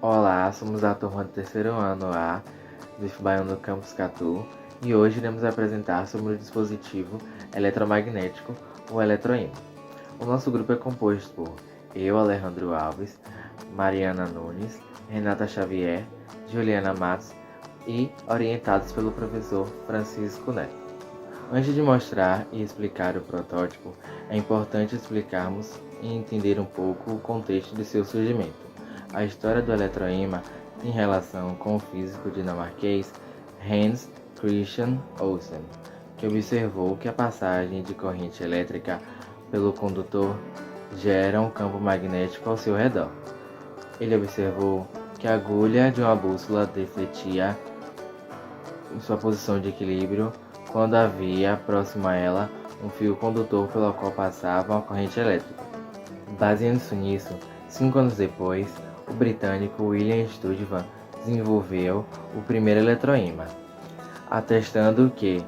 Olá, somos a turma do terceiro ano A do IFBaiano do Campus Catu e hoje iremos apresentar sobre o dispositivo eletromagnético, o eletroímã. O nosso grupo é composto por eu, Alejandro Alves, Mariana Nunes, Renata Xavier, Juliana Matos e orientados pelo professor Francisco Neto. Antes de mostrar e explicar o protótipo, é importante explicarmos e entender um pouco o contexto de seu surgimento. A história do eletroímã tem relação com o físico dinamarquês Hans Christian Olsen, que observou que a passagem de corrente elétrica pelo condutor gera um campo magnético ao seu redor. Ele observou que a agulha de uma bússola defletia em sua posição de equilíbrio quando havia próximo a ela um fio condutor pelo qual passava uma corrente elétrica. Baseando-se nisso, 5 anos depois, o britânico William Studdevan desenvolveu o primeiro eletroímã, atestando que,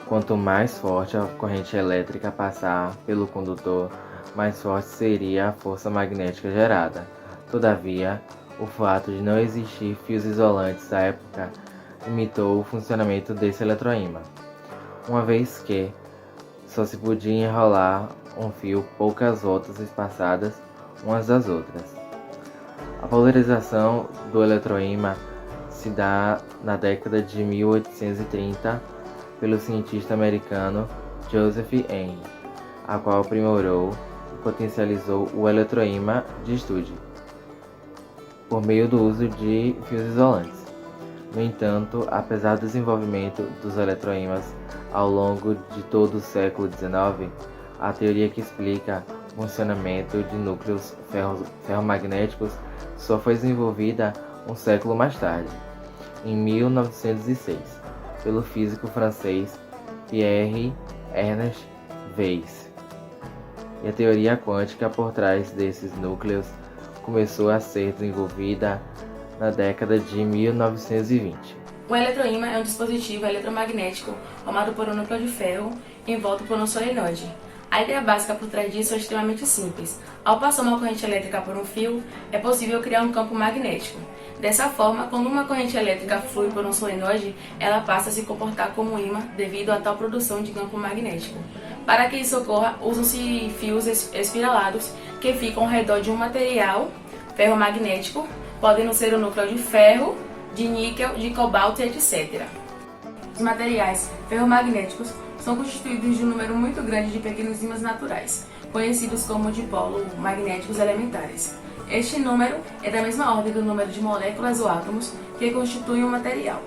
quanto mais forte a corrente elétrica passar pelo condutor, mais forte seria a força magnética gerada. Todavia, o fato de não existir fios isolantes à época limitou o funcionamento desse eletroímã, uma vez que só se podia enrolar um fio poucas voltas espaçadas umas das outras. A popularização do eletroímã se dá na década de 1830 pelo cientista americano Joseph Henry, a qual aprimorou e potencializou o eletroímã de estude por meio do uso de fios isolantes. No entanto, apesar do desenvolvimento dos eletroímãs ao longo de todo o século XIX, a teoria que explica o funcionamento de núcleos ferromagnéticos só foi desenvolvida um século mais tarde, em 1906, pelo físico francês Pierre Ernest Weiss. E a teoria quântica por trás desses núcleos começou a ser desenvolvida na década de 1920. O eletroímã é um dispositivo eletromagnético formado por um núcleo de ferro envolto por um solenoide. A ideia básica por trás disso é extremamente simples. Ao passar uma corrente elétrica por um fio, é possível criar um campo magnético. Dessa forma, quando uma corrente elétrica flui por um solenoide, ela passa a se comportar como um ímã devido a tal produção de campo magnético. Para que isso ocorra, usam-se fios espiralados que ficam ao redor de um material ferromagnético, podendo ser o núcleo de ferro, de níquel, de cobalto e etc. Os materiais ferromagnéticos são constituídos de um número muito grande de pequenos ímãs naturais, conhecidos como dipolo magnéticos elementares. Este número é da mesma ordem do número de moléculas ou átomos que constituem o material.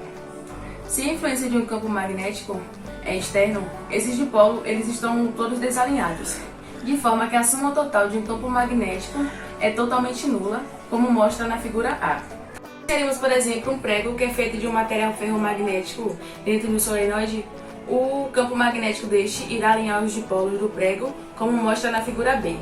Se a influência de um campo magnético é externo, esses dipolos eles estão todos desalinhados, de forma que a soma total de um campo magnético é totalmente nula, como mostra na figura A. Teremos, por exemplo, um prego que é feito de um material ferromagnético dentro do solenoide. O campo magnético deste irá alinhar os dipolos do prego, como mostra na figura B.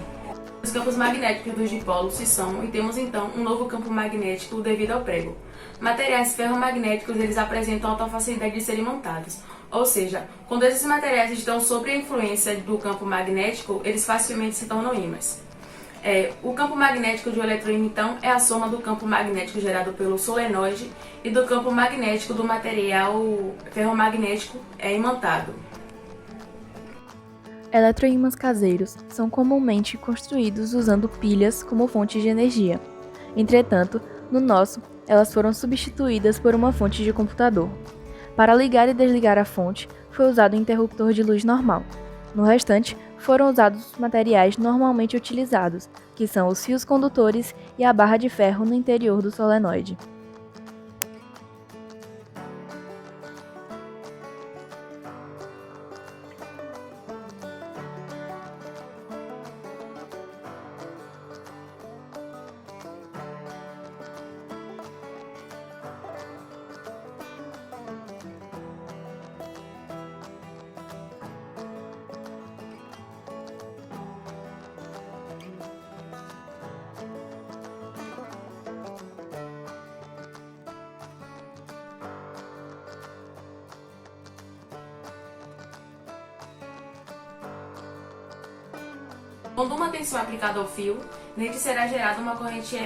Os campos magnéticos dos dipolos se somam e temos então um novo campo magnético devido ao prego. Materiais ferromagnéticos eles apresentam alta facilidade de serem montados, ou seja, quando esses materiais estão sob a influência do campo magnético, eles facilmente se tornam ímãs. O campo magnético de um eletroímã, então, é a soma do campo magnético gerado pelo solenoide e do campo magnético do material ferromagnético imantado. Eletroímãs caseiros são comumente construídos usando pilhas como fonte de energia. Entretanto, no nosso, elas foram substituídas por uma fonte de computador. Para ligar e desligar a fonte, foi usado um interruptor de luz normal. No restante, foram usados os materiais normalmente utilizados, que são os fios condutores e a barra de ferro no interior do solenoide. Quando uma tensão é aplicada ao fio, nele será gerada uma corrente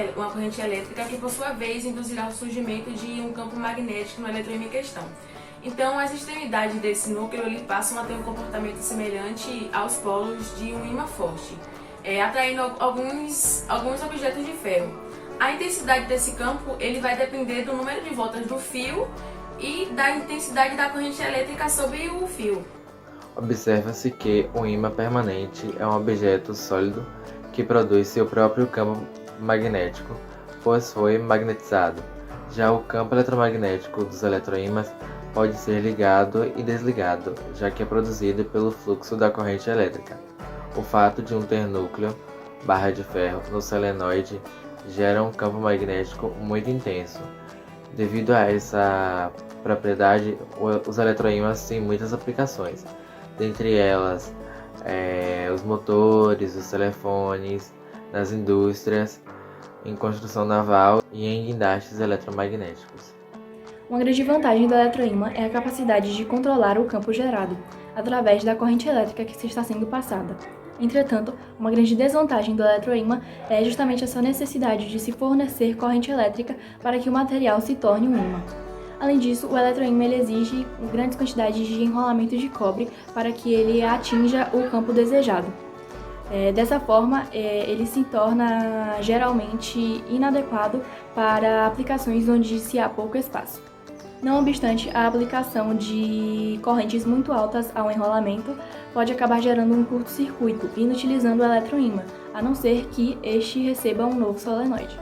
elétrica que, por sua vez, induzirá o surgimento de um campo magnético no eletroímã em questão. Então, as extremidades desse núcleo ele passam a ter um comportamento semelhante aos polos de um ímã forte, atraindo alguns objetos de ferro. A intensidade desse campo ele vai depender do número de voltas do fio e da intensidade da corrente elétrica sobre o fio. Observa-se que um ímã permanente é um objeto sólido que produz seu próprio campo magnético, pois foi magnetizado. Já o campo eletromagnético dos eletroímãs pode ser ligado e desligado, já que é produzido pelo fluxo da corrente elétrica. O fato de um ter núcleo, barra de ferro, no solenoide gera um campo magnético muito intenso. Devido a essa propriedade, os eletroímãs têm muitas aplicações, dentre elas os motores, os telefones, nas indústrias, em construção naval e em guindastes eletromagnéticos. Uma grande vantagem do eletroímã é a capacidade de controlar o campo gerado, através da corrente elétrica que se está sendo passada. Entretanto, uma grande desvantagem do eletroímã é justamente essa necessidade de se fornecer corrente elétrica para que o material se torne um ímã. Além disso, o eletroímã ele exige grandes quantidades de enrolamento de cobre para que ele atinja o campo desejado. Dessa forma, ele se torna geralmente inadequado para aplicações onde se há pouco espaço. Não obstante, a aplicação de correntes muito altas ao enrolamento pode acabar gerando um curto-circuito, inutilizando o eletroímã, a não ser que este receba um novo solenoide.